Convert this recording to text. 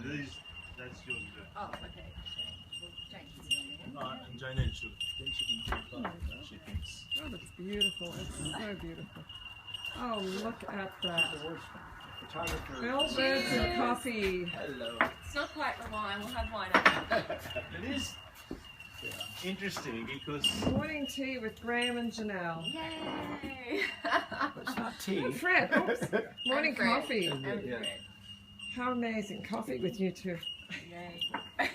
that's yours. Oh, okay. Well, James is the only one. And Janet should. Then she can take Oh my gosh. she thinks. Oh, that's beautiful. It's so beautiful. Oh, look at that. Velvet and coffee. Hello. It's not quite the wine. We'll have wine after. It is interesting because Morning tea with Graham and Janelle. Yay! it's not tea. Oh, Fred. Oops. Morning And Fred. coffee. And Yeah. Fred. How amazing. Coffee with you two. Yay.